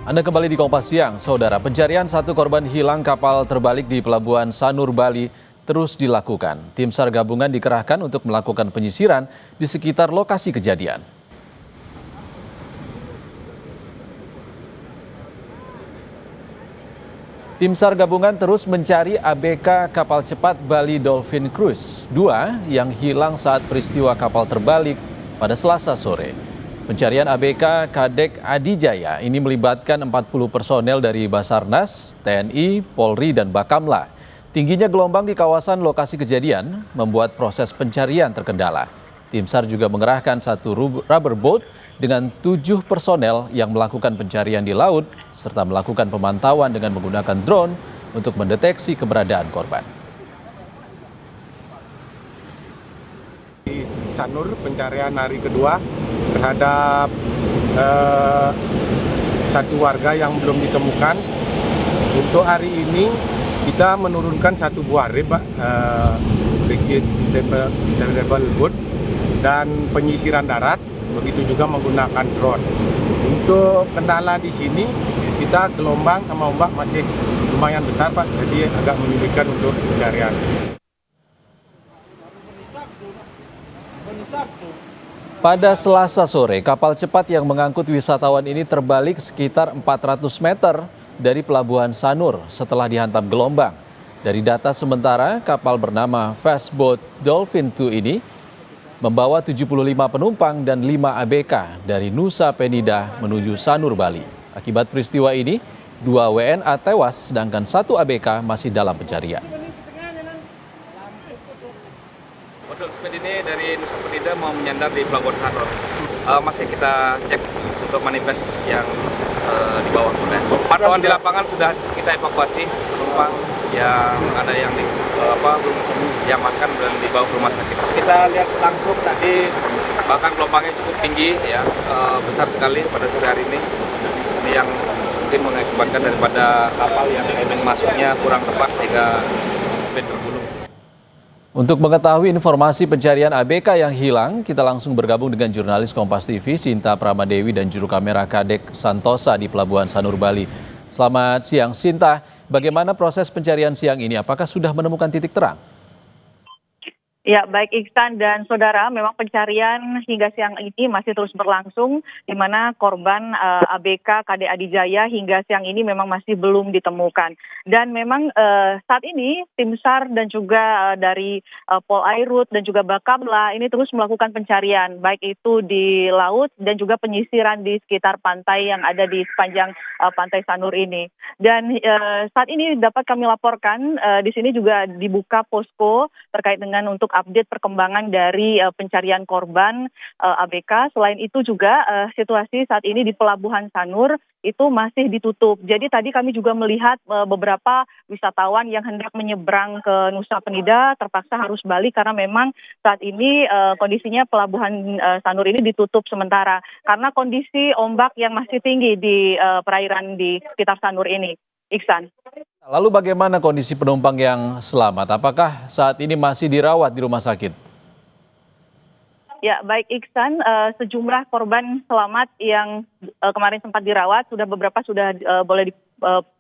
Anda kembali di Kompas Siang, Saudara. Pencarian satu korban hilang kapal terbalik di Pelabuhan Sanur, Bali terus dilakukan. Tim SAR gabungan dikerahkan untuk melakukan penyisiran di sekitar lokasi kejadian. Tim SAR gabungan terus mencari ABK kapal cepat Bali Dolphin Cruise 2 yang hilang saat peristiwa kapal terbalik pada Selasa sore. Pencarian ABK Kadek Adijaya ini melibatkan 40 personel dari Basarnas, TNI, Polri, dan Bakamla. Tingginya gelombang di kawasan lokasi kejadian membuat proses pencarian terkendala. Tim SAR juga mengerahkan satu rubber boat dengan 7 personel yang melakukan pencarian di laut serta melakukan pemantauan dengan menggunakan drone untuk mendeteksi keberadaan korban. Di Sanur, pencarian hari kedua terhadap satu warga yang belum ditemukan. Untuk hari ini kita menurunkan satu buah rib, deployable boat, dan penyisiran darat, begitu juga menggunakan drone. Untuk kendala di sini, kita gelombang sama ombak masih lumayan besar, Pak, jadi agak menyulitkan untuk pencarian. Pada Selasa sore, kapal cepat yang mengangkut wisatawan ini terbalik sekitar 400 meter dari Pelabuhan Sanur setelah dihantam gelombang. Dari data sementara, kapal bernama Fastboat Dolphin 2 ini membawa 75 penumpang dan 5 ABK dari Nusa Penida menuju Sanur, Bali. Akibat peristiwa ini, 2 WNA tewas sedangkan 1 ABK masih dalam pencarian. Model speed ini dari Nusa Penida mau menyandar di Pelabuhan Sanur. Masih kita cek untuk manifest yang di bawah. Pantauan di lapangan sudah kita evakuasi penumpang yang ada yang belum diamankan dan dibawa ke rumah sakit. Kita lihat langsung tadi bahkan gelombangnya cukup tinggi, ya, besar sekali pada sore hari ini. Ini yang mungkin mengakibatkan daripada kapal yang timing masuknya kurang tepat sehingga speed tergulung. Untuk mengetahui informasi pencarian ABK yang hilang, kita langsung bergabung dengan jurnalis Kompas TV Sinta Pramadewi dan juru kamera Kadek Santosa di Pelabuhan Sanur, Bali. Selamat siang, Sinta. Bagaimana proses pencarian siang ini? Apakah sudah menemukan titik terang? Ya, baik Iksan dan saudara, memang pencarian hingga siang ini masih terus berlangsung, di mana korban ABK Kadek Adijaya hingga siang ini memang masih belum ditemukan. Dan memang saat ini tim SAR dan juga dari Polairut dan juga Bakamla ini terus melakukan pencarian, baik itu di laut dan juga penyisiran di sekitar pantai yang ada di sepanjang pantai Sanur ini. Dan saat ini dapat kami laporkan di sini juga dibuka posko terkait dengan untuk update perkembangan dari pencarian korban ABK. Selain itu juga situasi saat ini di Pelabuhan Sanur itu masih ditutup. Jadi tadi kami juga melihat beberapa wisatawan yang hendak menyeberang ke Nusa Penida terpaksa harus balik karena memang saat ini kondisinya Pelabuhan Sanur ini ditutup sementara karena kondisi ombak yang masih tinggi di perairan di sekitar Sanur ini. Iksan. Lalu bagaimana kondisi penumpang yang selamat? Apakah saat ini masih dirawat di rumah sakit? Ya, baik Iksan, sejumlah korban selamat yang kemarin sempat dirawat, beberapa sudah boleh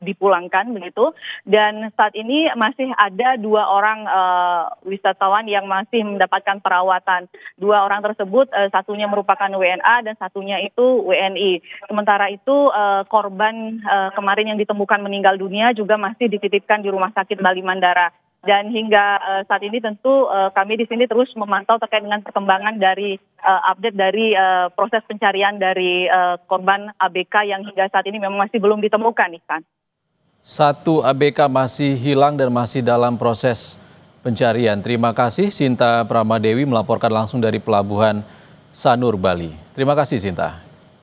dipulangkan begitu. Dan saat ini masih ada 2 orang wisatawan yang masih mendapatkan perawatan. 2 orang tersebut, satunya merupakan WNA dan satunya itu WNI. Sementara itu korban kemarin yang ditemukan meninggal dunia juga masih dititipkan di Rumah Sakit Bali Mandara. Dan hingga saat ini tentu kami di sini terus memantau terkait dengan perkembangan dari update dari proses pencarian dari korban ABK yang hingga saat ini memang masih belum ditemukan, Ikan. 1 ABK masih hilang dan masih dalam proses pencarian. Terima kasih Sinta Pramadewi melaporkan langsung dari Pelabuhan Sanur, Bali. Terima kasih Sinta.